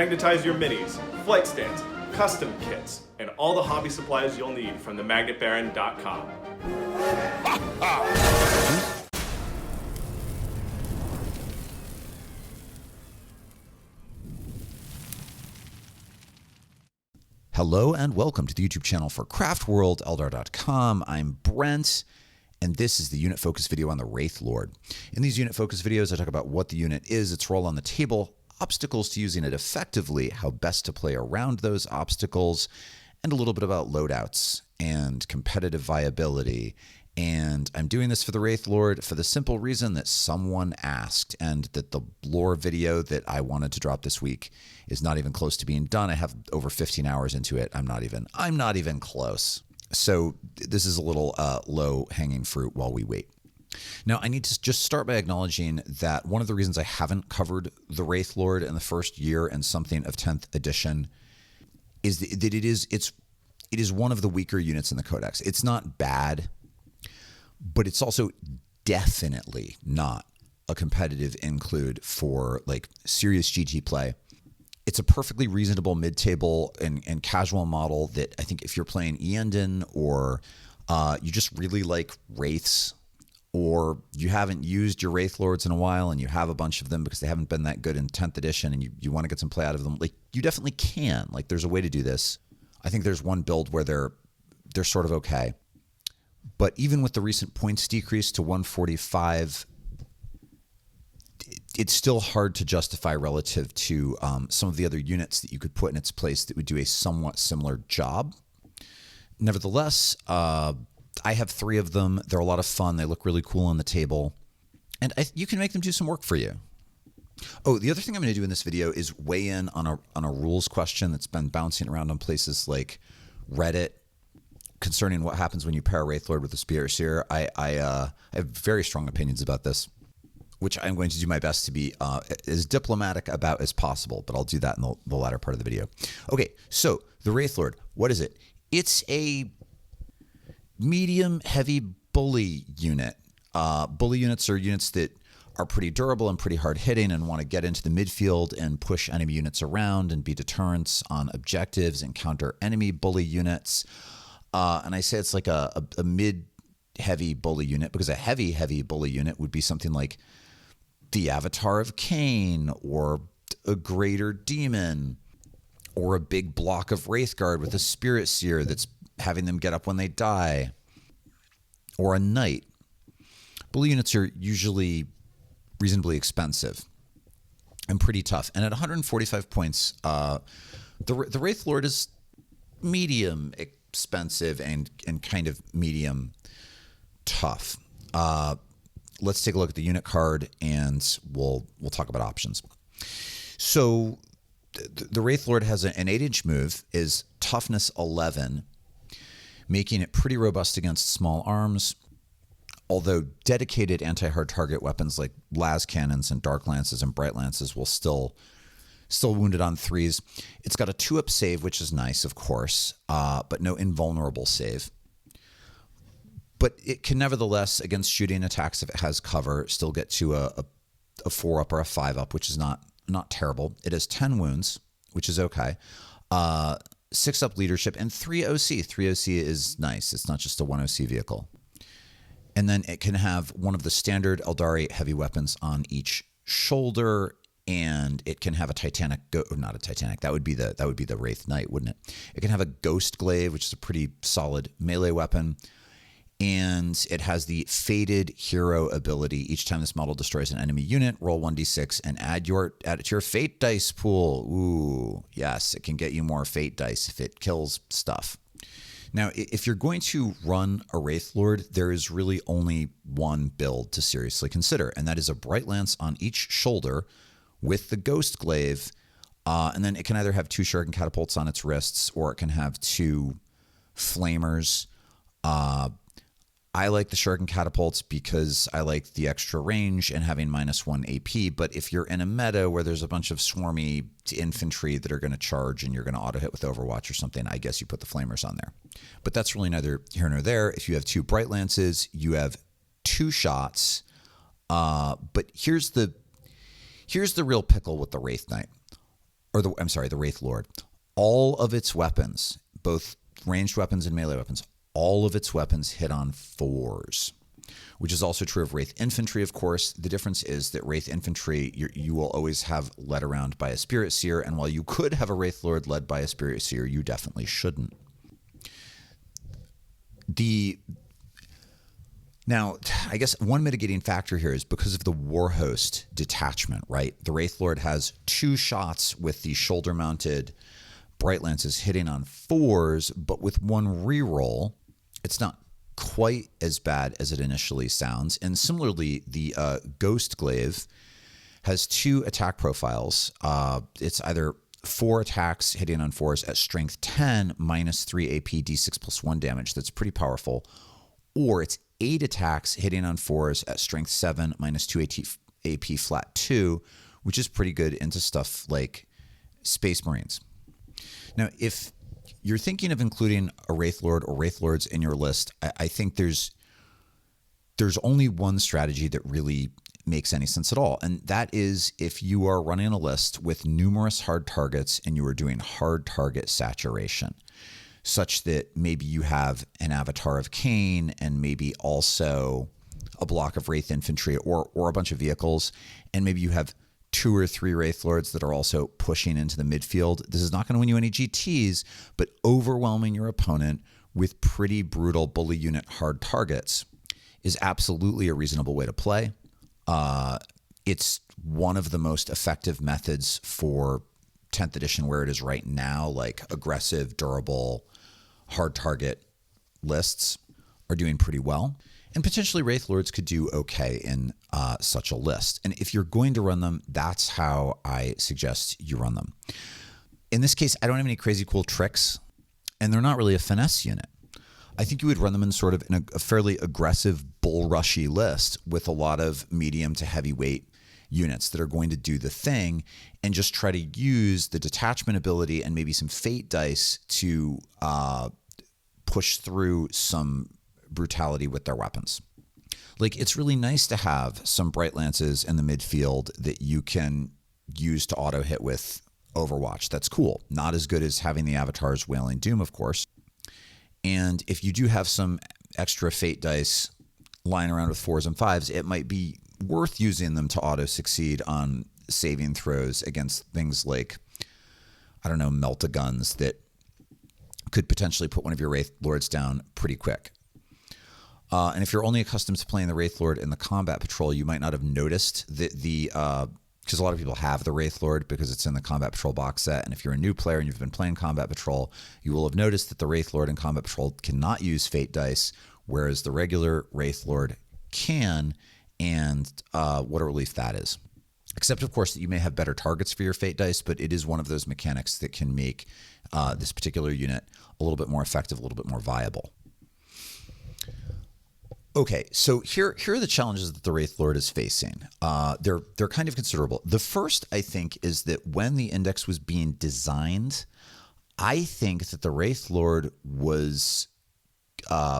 magnetize your minis, flight stands, custom kits, and all the hobby supplies you'll need from themagnetbaron.com. Hello and welcome to the YouTube channel for Craftworld, Aeldari.com. I'm Brent, and this is the unit focus video on the Wraithlord. In these unit focus videos, I talk about what the unit is, its role on the table, obstacles to using it effectively, how best to play around those obstacles, and a little bit about loadouts and competitive viability. And I'm doing this for the Wraithlord for the simple reason that someone asked, and that the lore video that I wanted to drop this week is not even close to being done. I have over 15 hours into it. I'm not even close. So this is a little low-hanging fruit while we wait. Now, I need to just start by acknowledging that one of the reasons I haven't covered the Wraithlord in the first year and something of 10th edition is that it is one of the weaker units in the Codex. It's not bad, but it's also definitely not a competitive include for like serious GT play. It's a perfectly reasonable mid-table and casual model that I think if you're playing Eandon or you just really like Wraiths, or you haven't used your Wraithlords in a while and you have a bunch of them because they haven't been that good in 10th edition and you want to get some play out of them, like you definitely can. Like there's a way to do this. I think there's one build where they're sort of okay. But even with the recent points decrease to 145, it's still hard to justify relative to some of the other units that you could put in its place that would do a somewhat similar job. Nevertheless, I have 3 of them. They're a lot of fun. They look really cool on the table. And you can make them do some work for you. Oh, the other thing I'm going to do in this video is weigh in on a rules question that's been bouncing around on places like Reddit concerning what happens when you pair a Wraithlord with a Spirit Seer. I have very strong opinions about this, which I'm going to do my best to be as diplomatic about as possible, but I'll do that in the latter part of the video. Okay, so the Wraithlord, what is it? It's a medium-heavy bully unit. Bully units are units that are pretty durable and pretty hard-hitting and want to get into the midfield and push enemy units around and be deterrents on objectives and counter enemy bully units. And I say it's like a mid-heavy bully unit because a heavy bully unit would be something like the Avatar of Cain or a Greater Demon or a big block of Wraithguard with a Spirit Seer that's having them get up when they die, or a Knight. Bully units are usually reasonably expensive and pretty tough. And at 145 points, the Wraithlord is medium expensive and kind of medium tough. Let's take a look at the unit card and we'll talk about options. So the Wraithlord has an 8-inch move, is toughness 11, making it pretty robust against small arms, although dedicated anti-hard target weapons like las cannons and dark lances and bright lances will still wound it on 3s. It's got a 2-up save, which is nice, of course, but no invulnerable save. But it can nevertheless, against shooting attacks, if it has cover, still get to a 4-up or a 5-up, which is not terrible. It has 10 wounds, which is okay. 6-up leadership and 3 OC. 3 OC is nice. It's not just a 1 OC vehicle. And then it can have one of the standard Aeldari heavy weapons on each shoulder, and it can have a Titanic, not a Titanic, that would be the Wraith Knight, wouldn't it? It can have a Ghost Glaive, which is a pretty solid melee weapon. And it has the Fated Hero ability. Each time this model destroys an enemy unit, roll 1d6 and add it to your Fate dice pool. Ooh, yes, it can get you more Fate dice if it kills stuff. Now, if you're going to run a Wraithlord, there is really only one build to seriously consider, and that is a Bright Lance on each shoulder with the Ghost Glaive, and then it can either have 2 Shuriken Catapults on its wrists, or it can have 2 Flamers. I like the Shuriken Catapults because I like the extra range and having -1 AP, but if you're in a meta where there's a bunch of swarmy infantry that are going to charge and you're going to auto-hit with Overwatch or something, I guess you put the Flamers on there. But that's really neither here nor there. If you have 2 Bright Lances, you have 2 shots, but here's the real pickle with the Wraith Knight. the Wraithlord, all of its weapons, both ranged weapons and melee weapons, all of its weapons hit on 4s, which is also true of Wraith Infantry, of course. The difference is that Wraith Infantry, you will always have led around by a Spirit Seer, and while you could have a Wraithlord led by a Spirit Seer, you definitely shouldn't. Now, I guess one mitigating factor here is because of the Warhost detachment, right? The Wraithlord has 2 shots with the shoulder-mounted Bright Lances hitting on 4s, but with 1 reroll, it's not quite as bad as it initially sounds. And similarly, the Ghost Glaive has 2 attack profiles. It's either 4 attacks hitting on 4s at strength 10 minus 3 AP d6 plus 1 damage. That's pretty powerful. Or it's 8 attacks hitting on 4s at strength 7 minus 2 AP flat 2, which is pretty good into stuff like Space Marines. Now, if you're thinking of including a Wraithlord or Wraithlords in your list, I think there's only one strategy that really makes any sense at all. And that is if you are running a list with numerous hard targets and you are doing hard target saturation, such that maybe you have an Avatar of Cain and maybe also a block of Wraith Infantry or a bunch of vehicles, and maybe you have 2 or 3 Wraithlords that are also pushing into the midfield. This is not going to win you any GTs, but overwhelming your opponent with pretty brutal bully unit hard targets is absolutely a reasonable way to play. It's one of the most effective methods for 10th edition where it is right now, like aggressive, durable, hard target lists are doing pretty well. And potentially Wraithlords could do okay in such a list. And if you're going to run them, that's how I suggest you run them. In this case, I don't have any crazy cool tricks, and they're not really a finesse unit. I think you would run them in sort of in a fairly aggressive bull rushy list with a lot of medium to heavyweight units that are going to do the thing, and just try to use the detachment ability and maybe some fate dice to push through some brutality with their weapons. Like, it's really nice to have some Bright Lances in the midfield that you can use to auto hit with Overwatch. That's cool. Not as good as having the Avatar's Wailing Doom, of course. And if you do have some extra fate dice lying around with 4s and 5s, it might be worth using them to auto succeed on saving throws against things like, I don't know, melt-a-guns that could potentially put one of your Wraithlords down pretty quick. And if you're only accustomed to playing the Wraithlord in the Combat Patrol, you might not have noticed that because a lot of people have the Wraithlord because it's in the Combat Patrol box set. And if you're a new player and you've been playing Combat Patrol, you will have noticed that the Wraithlord in Combat Patrol cannot use fate dice, whereas the regular Wraithlord can. And what a relief that is. Except, of course, that you may have better targets for your fate dice, but it is one of those mechanics that can make this particular unit a little bit more effective, a little bit more viable. Okay, so here are the challenges that the Wraithlord is facing. They're kind of considerable. The first, I think, is that when the index was being designed, I think that the Wraithlord was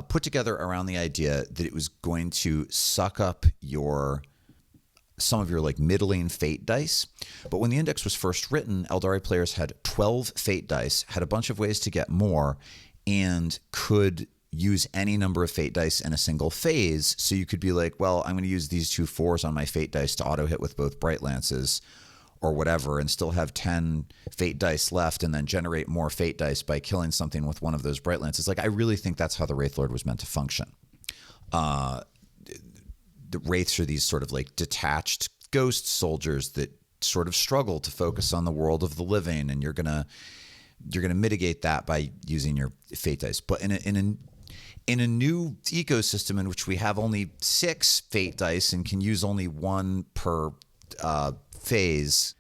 put together around the idea that it was going to suck up some of your like middling fate dice. But when the index was first written, Aeldari players had 12 fate dice, had a bunch of ways to get more, and could use any number of fate dice in a single phase. So you could be like, well, I'm going to use these 2 4s on my fate dice to auto hit with both Bright Lances or whatever, and still have 10 fate dice left, and then generate more fate dice by killing something with one of those Bright Lances. Like, I really think that's how the Wraithlord was meant to function. The Wraiths are these sort of like detached ghost soldiers that sort of struggle to focus on the world of the living, and you're gonna mitigate that by using your fate dice. But in a new ecosystem in which we have only 6 fate dice and can use only 1 per phase,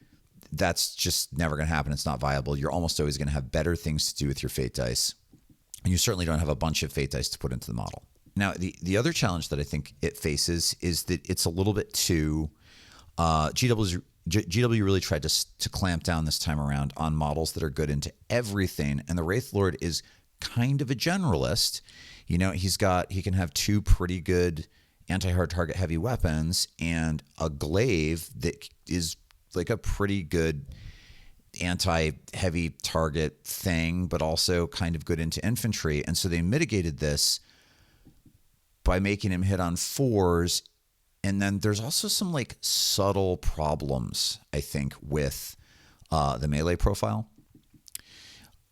that's just never going to happen. It's not viable. You're almost always going to have better things to do with your fate dice, and you certainly don't have a bunch of fate dice to put into the model. Now, the other challenge that I think it faces is that it's a little bit too GW really tried to clamp down this time around on models that are good into everything, and the Wraithlord is kind of a generalist. You know, he can have 2 pretty good anti-hard target heavy weapons and a glaive that is like a pretty good anti-heavy target thing, but also kind of good into infantry. And so they mitigated this by making him hit on 4s. And then there's also some like subtle problems, I think, with the melee profile,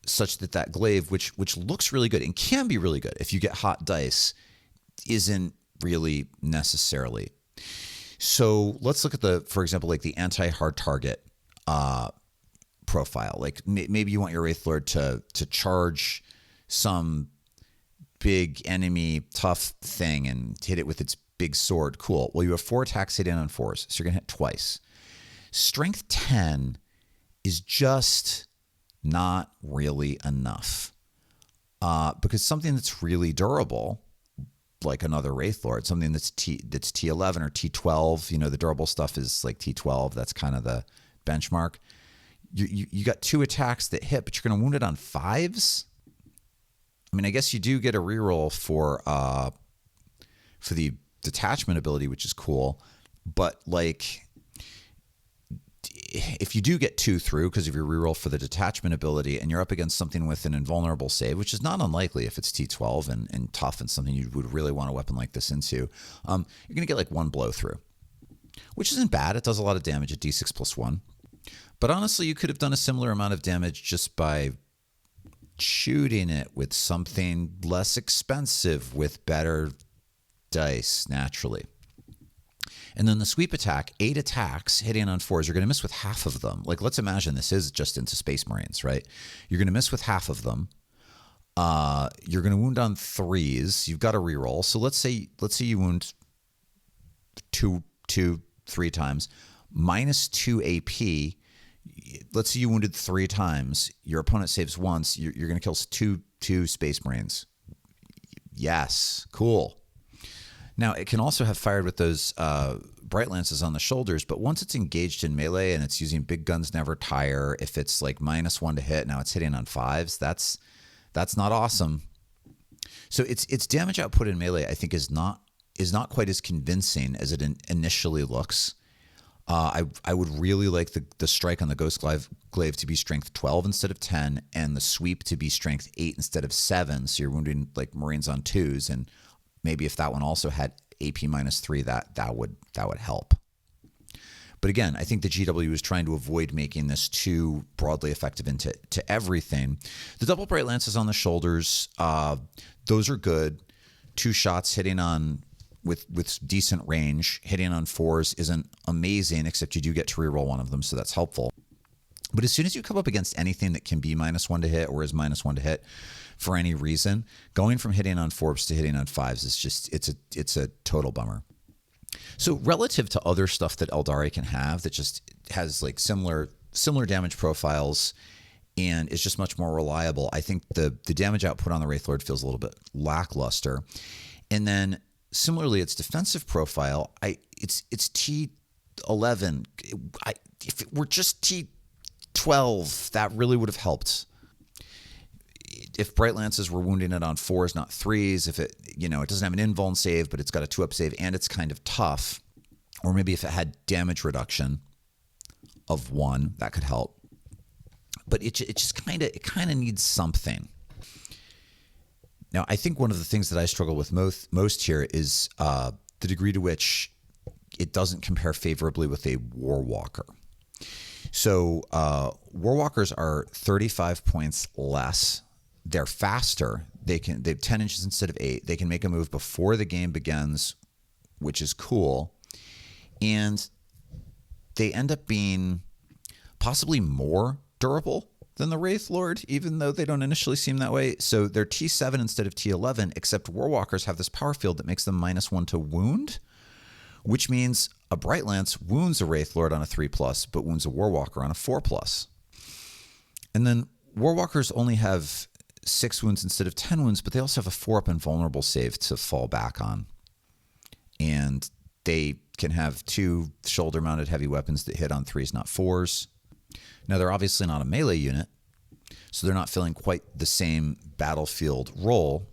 such that glaive, which looks really good and can be really good if you get hot dice, isn't really necessarily. So let's look at for example, like the anti-hard target profile. Like maybe you want your Wraithlord to charge some big enemy tough thing and hit it with its big sword. Cool. Well, you have 4 attacks hitting on 4s, so you're going to hit twice. Strength 10 is just not really enough because something that's really durable, like another Wraithlord, something that's T11 or T12, the durable stuff is like T12. That's kind of the benchmark. You got 2 attacks that hit, but you're going to wound it on 5s. I mean, I guess you do get a reroll for the detachment ability, which is cool, but like if you do get 2 through because of your reroll for the detachment ability and you're up against something with an invulnerable save, which is not unlikely if it's T12 and tough and something you would really want a weapon like this into, you're going to get like 1 blow through, which isn't bad. It does a lot of damage at D6 plus 1. But honestly, you could have done a similar amount of damage just by shooting it with something less expensive with better dice naturally. And then the sweep attack, 8 attacks hitting on 4s, you're going to miss with half of them. Like, let's imagine this is just into Space Marines, right? You're going to miss with half of them. You're going to wound on 3s. You've got a reroll. So let's say you wound 3 times, minus 2 AP. Let's say you wounded 3 times. Your opponent saves once. You're going to kill two Space Marines. Yes, cool. Now, it can also have fired with those Bright Lances on the shoulders, but once it's engaged in melee and it's using big guns never tire, if it's like -1 to hit, now it's hitting on 5s, that's not awesome. So its damage output in melee, I think, is not quite as convincing as it initially looks. I would really like the strike on the Ghost Glaive to be strength 12 instead of 10, and the sweep to be strength 8 instead of 7, so you're wounding like Marines on 2s, and maybe if that one also had AP -3, that would help. But again, I think the GW is trying to avoid making this too broadly effective into everything. The double Bright Lances on the shoulders, those are good. 2 shots hitting on with decent range. Hitting on 4s isn't amazing, except you do get to reroll one of them, so that's helpful. But as soon as you come up against anything that can be -1 to hit or is -1 to hit for any reason, going from hitting on 4s to hitting on 5s is just it's a total bummer. So relative to other stuff that Aeldari can have that just has like similar damage profiles and is just much more reliable, I think the damage output on the Wraithlord feels a little bit lackluster. And then similarly, its defensive profile, it's T11. If it were just T12, that really would have helped. If Bright Lances were wounding it on 4s, not 3s, if it doesn't have an invuln save, but it's got a 2-up save and it's kind of tough, or maybe if it had damage reduction of 1, that could help. But it just kind of needs something. Now, I think one of the things that I struggle with most here is the degree to which it doesn't compare favorably with a Warwalker. So Warwalkers are 35 points less. They're faster. They have 10 inches instead of 8. They can make a move before the game begins, which is cool. And they end up being possibly more durable than the Wraithlord, even though they don't initially seem that way. So they're T7 instead of T11, except Warwalkers have this power field that makes them -1 to wound, which means a Bright Lance wounds a Wraithlord on a 3+, but wounds a Warwalker on a 4+. And then Warwalkers only have 6 wounds instead of 10 wounds, but they also have a 4-up invulnerable save to fall back on. And they can have 2 shoulder-mounted heavy weapons that hit on 3s, not 4s. Now, they're obviously not a melee unit, so they're not filling quite the same battlefield role.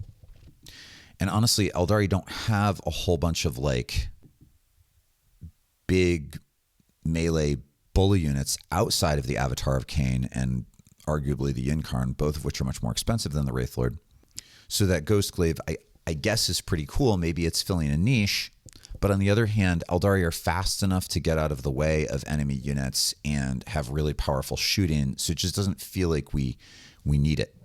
And honestly, Aeldari don't have a whole bunch of like big melee bully units outside of the Avatar of Cain and arguably the Yinkarn, both of which are much more expensive than the Wraithlord. So that Ghostglaive, I guess, is pretty cool. Maybe it's filling a niche. But on the other hand, Aeldari are fast enough to get out of the way of enemy units and have really powerful shooting. So it just doesn't feel like we need it.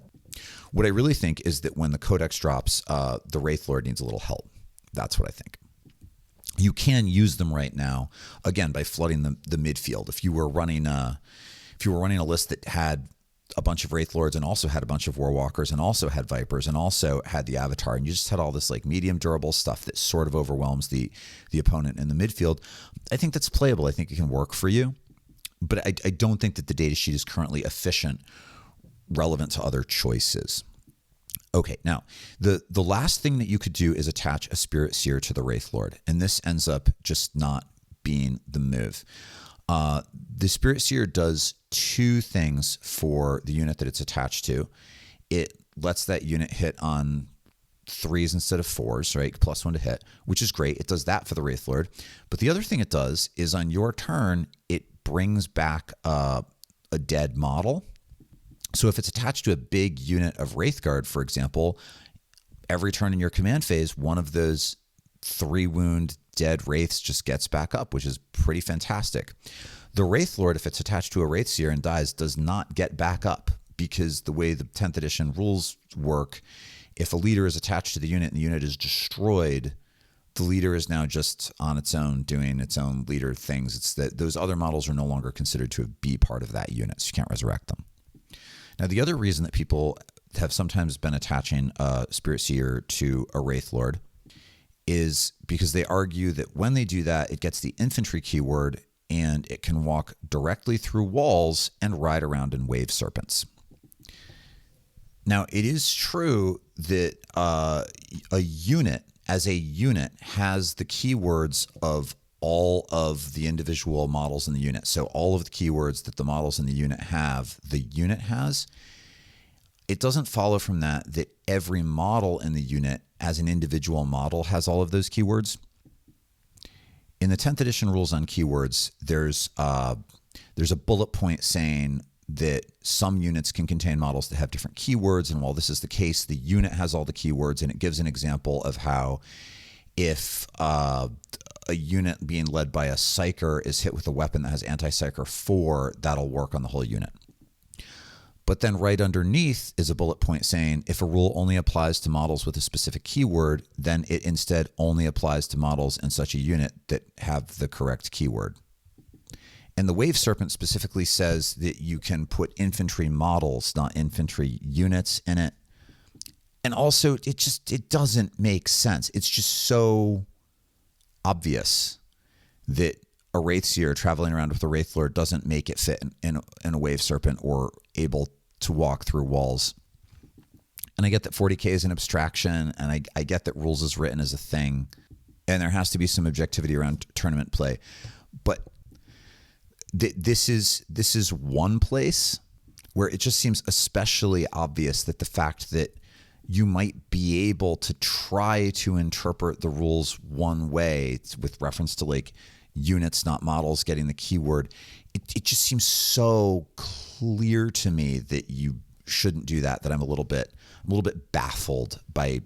What I really think is that when the Codex drops, the Wraithlord needs a little help. That's what I think. You can use them right now, again, by flooding the midfield. If you were running a list that had a bunch of Wraithlords and also had a bunch of Warwalkers and also had Vipers and also had the Avatar, and you just had all this like medium durable stuff that sort of overwhelms the opponent in the midfield, I think that's playable. I think it can work for you. But I don't think that the datasheet is currently efficient, relevant to other choices. Okay, now, the last thing that you could do is attach a Spirit Seer to the Wraithlord, and this ends up just not being the move. The Spirit Seer does two things for the unit that it's attached to. It lets that unit hit on 3s instead of 4s, right? +1 to hit, which is great. It does that for the Wraithlord. But the other thing it does is on your turn, it brings back a dead model. So if it's attached to a big unit of Wraithguard, for example, every turn in your command phase, one of those 3-wound dead Wraiths just gets back up, which is pretty fantastic. The Wraithlord, if it's attached to a Wraithseer and dies, does not get back up, because the way the 10th edition rules work, if a leader is attached to the unit and the unit is destroyed, the leader is now just on its own doing its own leader things. It's that those other models are no longer considered to be part of that unit, so you can't resurrect them. Now, the other reason that people have sometimes been attaching a Spirit Seer to a Wraithlord is because they argue that when they do that, it gets the infantry keyword and it can walk directly through walls and ride around in wave serpents. Now, it is true that a unit, as a unit, has the keywords of all of the individual models in the unit. So all of the keywords that the models in the unit have, the unit has. It doesn't follow from that that every model in the unit as an individual model has all of those keywords. In the 10th edition rules on keywords, there's a bullet point saying that some units can contain models that have different keywords, and while this is the case, the unit has all the keywords, and it gives an example of how if a unit being led by a Psyker is hit with a weapon that has anti-Psyker 4, that'll work on the whole unit. But then right underneath is a bullet point saying if a rule only applies to models with a specific keyword, then it instead only applies to models in such a unit that have the correct keyword. And the Wave Serpent specifically says that you can put infantry models, not infantry units, in it. And also, it doesn't make sense. It's just so obvious that a Wraithseer traveling around with a Wraithlord doesn't make it fit in a Wave Serpent or able to walk through walls. And I get that 40k is an abstraction, and I get that rules is written as a thing, and there has to be some objectivity around tournament play. But this is one place where it just seems especially obvious that the fact that you might be able to try to interpret the rules one way with reference to like units, not models, getting the keyword. It just seems so clear to me that you shouldn't do that, that I'm a little bit baffled by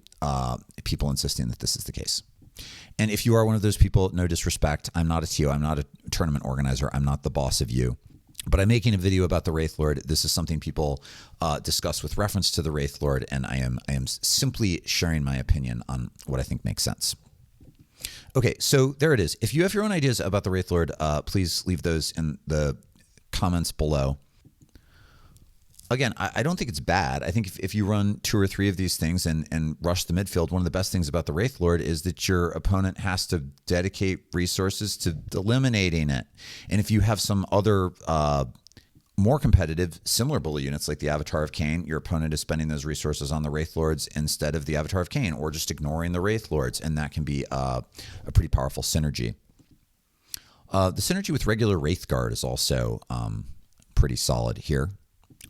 people insisting that this is the case. And if you are one of those people, no disrespect, I'm not a TO, I'm not a tournament organizer, I'm not the boss of you. But I'm making a video about the Wraithlord. This is something people discuss with reference to the Wraithlord, and I am simply sharing my opinion on what I think makes sense. Okay, so there it is. If you have your own ideas about the Wraithlord, please leave those in the comments below. Again, I don't think it's bad. I think if you run 2 or 3 of these things and rush the midfield, one of the best things about the Wraithlord is that your opponent has to dedicate resources to eliminating it. And if you have some other more competitive, similar bully units like the Avatar of Cain, your opponent is spending those resources on the Wraithlords instead of the Avatar of Cain, or just ignoring the Wraithlords, and that can be a pretty powerful synergy. The synergy with regular Wraithguard is also pretty solid here.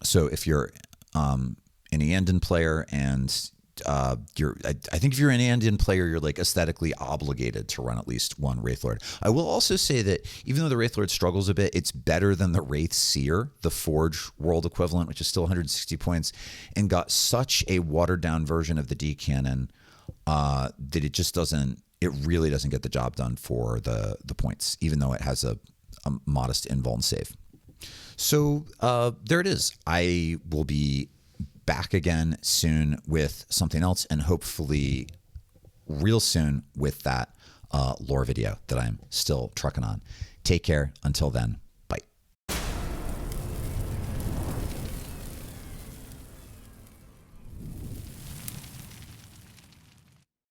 So if you're an Eandon player and I think if you're an Andean player, you're like aesthetically obligated to run at least one Wraithlord. I will also say that even though the Wraithlord struggles a bit, it's better than the Wraith Seer, the Forge world equivalent, which is still 160 points, and got such a watered down version of the D cannon that it really doesn't get the job done for the points, even though it has a modest invuln save. So there it is. I will be back again soon with something else, and hopefully real soon with that lore video that I'm still trucking on. Take care. Until then.